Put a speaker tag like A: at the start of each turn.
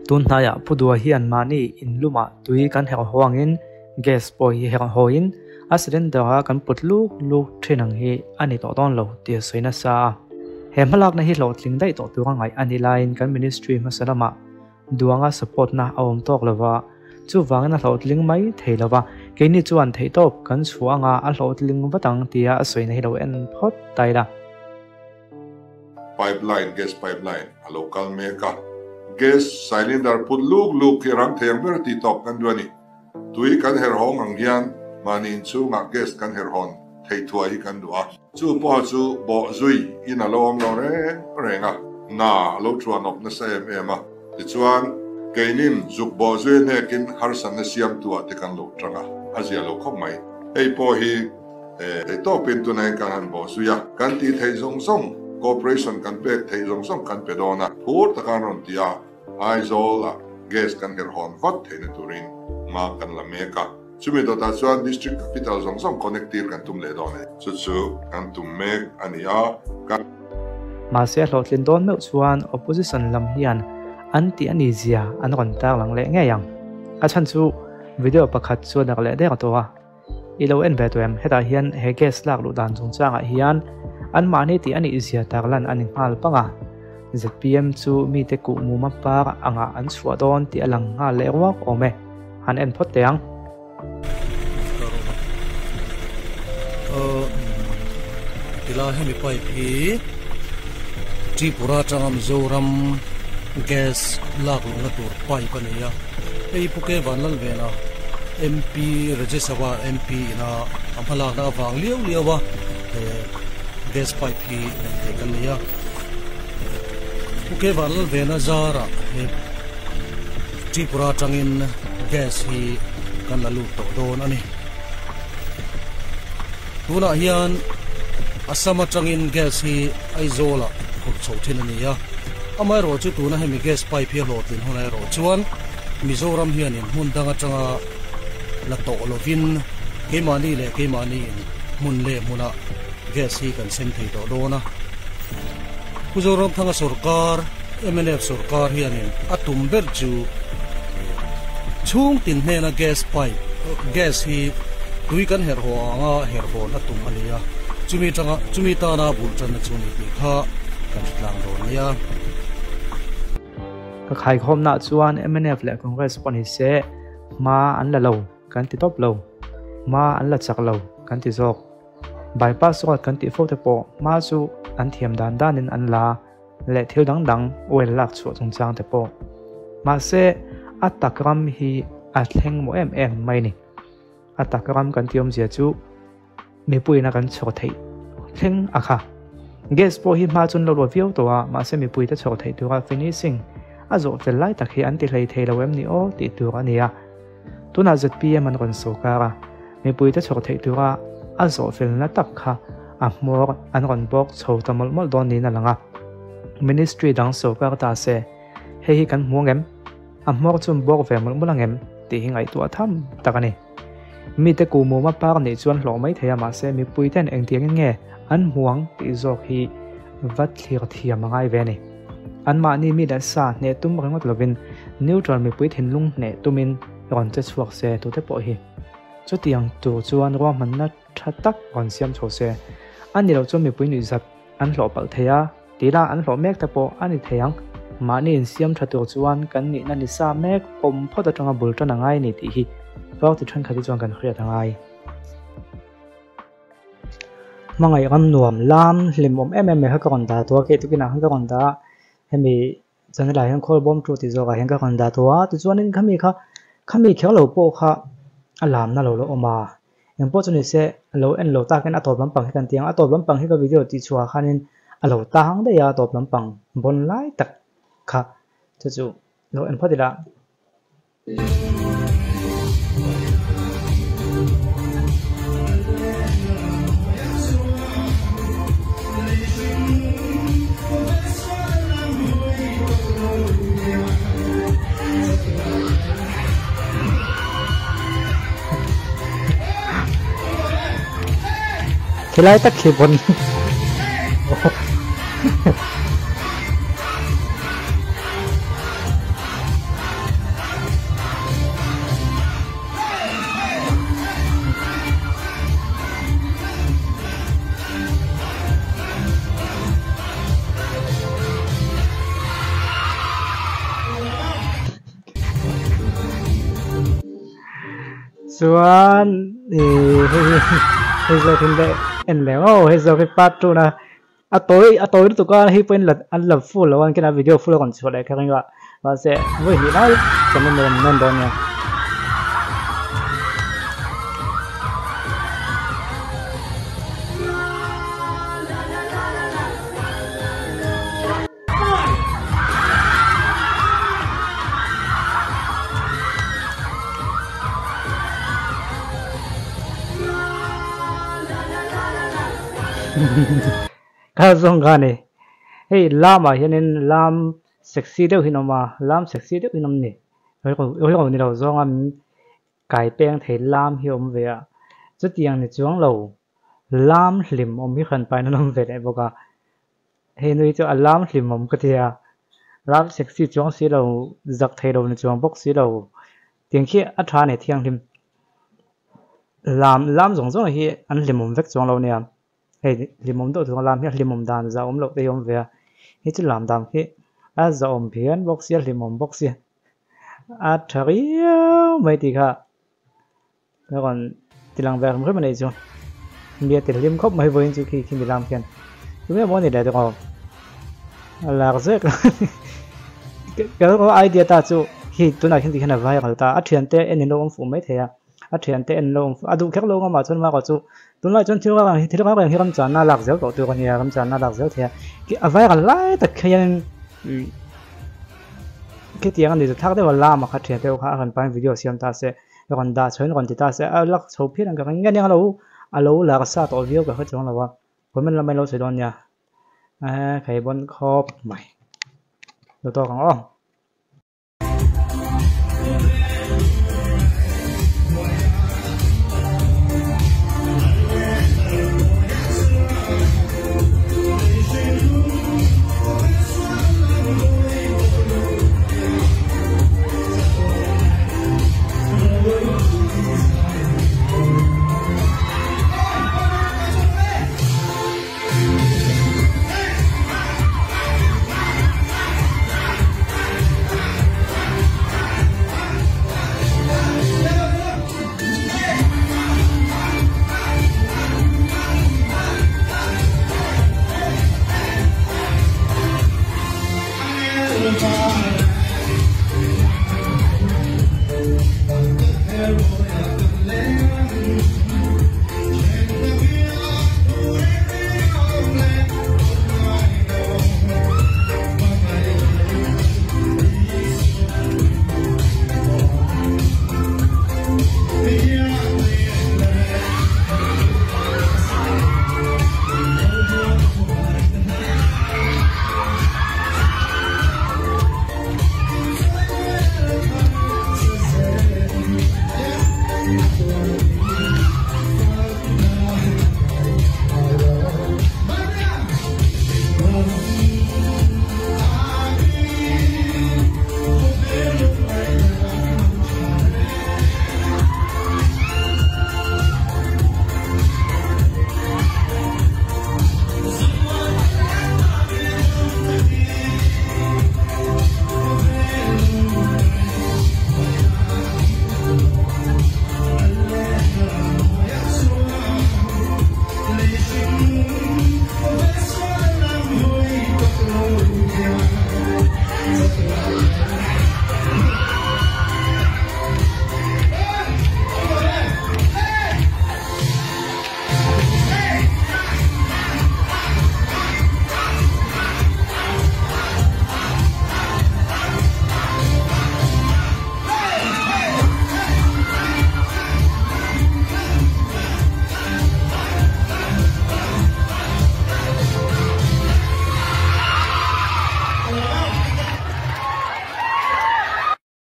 A: tun hnaya pudua hian mani in luma tui kan her hoangin gas poi her hoin accident da kan putluk luk thinang hi ani to don lo ti soina sa he malak na hi lo tling dai to tu ngai ani line kan ministry masalama duanga support na awm tok lawa chu wangna lo tling mai theilawa ke ni chuan thei top kan chuanga a lo tling watang tia soina hi lo en phot taila
B: pipeline gas pipeline a local meka gas cylinder put luk ki rang theng ber ti top kan duani tui kan her hong ang hian manin chu nga gas kan her hon thei thuai kan dua chu po chu bo zui in a lom lo renga na lo chuan op na sem ema ti chuan keinin zuk bo zui ne kin har san na siam tua te kan lo tranga azia lo khop mai ei po hi to pin tu nai kan bo suya kan ti thei zong song cooperation kan pe thei zong song kan pe dona phur ta kan ron tia aizola gas kan her hon vat thei na turin ma kan la meka chumi to ta chuan district capital zong song connectir kan tum le done chu kan tum mek ania kan
A: ma se hlotlin don me chuan opposition lam hian anti ani zia an ron tar lang le nge yang a chan chu video pakhat chu dak le de to wa ilo en be to em heta hian he gas lak lu dan chung changa hian an mani ti ani zia tarlan ani hal panga ZPM chu mi te ku mu ma pa anga an chua don ti alang nga le wak ome han en phot teang
C: tila hemi pipe hi Tripura changam zoram gas lak na tur pipe ania ei puke vanlal vena MP Rajya Sabha MP na amhalak na awang liawa gas pipe hi te kania puke vanlal vena zara Tripura changin gas hi kan lalu to don ani tuna hian asama changin gas hi aizola khut chothin ania amai ro chu tuna hemi gas pipe hi lotin honai ro chuan Mizoram hian in hun danga changa la to lovin kemani mun le muna gas hi kan sem thei to dona Mizoram thanga sarkar MNF sarkar hian in atum ber chu chung tin hena gas pipe gas hi tui kan her ho anga her ho na tum ania chumi ta na bul chan na chuni pi kha kan tlang do nia
A: ka khai khom na chuan MNF le Congress poni se ma an la lo kan ti top lo ma an la chak lo kan ti jok bypass road kan ti fo te po ma chu an thiam dan in an la le thil dang wel lak chu chung chang te po ma se atakram hi a thleng mo em mai ni atakram kan tiom zia chu mi puina kan chho thei thleng akha gas po hi ma chun lo view to wa ma se mi pui ta chho thei tu ga finishing azo fel lai takhi anti hlei thei lo em ni o ti tu ania tuna ZPM an ron so kara mi pui ta chho thei tu ga azo fel na tak kha a mor an ron bok chho tamol mol don ni na langa ministry dang so kar ta se hi kan muangem a mor chum bok ve mol molangem ti hingai tu atham takani mi te ku mo ma par ni chuan hlo mai theya ma se mi pui ten eng tiang nge an muang ti zok hi vat thlir thiam ngai ve ni an ma ni mi da sa ne tum rangot lovin neutral mi pui thin lung ne tumin ron che chuak se tu te po hi chu tiang tu chuan ro man na thatak ron siam cho se an ni lo chu mi pui ni zat an hlo pal theya tila an hlo mek te po ani theyang ma ni in siam thatur chuan kan ni na ni sa mek pom phoda tanga bul tana ngai ni ti hi pau ti than khati chuan kan khria thangai mangai ram nuam lam hlim om em ha ka ron da to ke tu kina han ka ron da hemi janala hen khol bom tu ti zo ga hen ka ron da to wa tu chuan in khami khel lo po kha alam na lo oma em po chuni se lo en lo ta ken atop lam pang kan tiang atop lam pang hi ka video ti chua khanin alo ta hang de ya top lam pang bon lai tak kha chu lo en phadila Khilai tak khibon chuan hei zo thin le en le o hei zo cái part tu na a tối tụi con hi pen là ăn lập full là anh cái nào video full còn sửa lại cái này và sẽ với hiện nay cho nên đó nha cái dòng cái này hey lam à hiện nên lam sexy đâu hi mà lam sexy đâu hi nôm nè rồi còn đi đâu dòng anh cải beng thấy lam hi về à rất tiếng này chuang lầu lam lim hi khăn phải nó về đấy bọc à hey nuôi cho lam lim cái gì à lam sexy chuang xí đầu giặc thấy đầu này chuang bốc xí đầu tiếng kia ắt thà này thiang lim lam dòng hi anh lim vết chuang lầu nè hey limom do thong lam hi limom dan za om lo te om ve hi chu lam dam khi a za om phian box ya limom box ya a thariya mai ti kha còn tilang ve không này chu bia ti lim khop mai voin chu khi khi lam khian tu me bon ni da ko la zek cái có idea ta chu khi tu na khi ti khana vai ka ta a thian te en no om fu mai the ya a thian te en lo a du khek lo ma chon ma ko chu tuần lại chọn thiếu các bạn khi cầm chọn na lạc dẻo tổ từ con nhà cầm chọn na lạc dẻo thì cái vai còn lại tất cả cái tiếng anh thì thắc đấy vào làm mà phát triển theo khá gần bài video xem ta sẽ còn đã chơi còn thì ta sẽ lắc số phiên cái nghe nghe lâu là sao tổ video cái hết trong là vào của mình là mấy lâu sẽ đón nha cái bốn khop mày đồ to còn không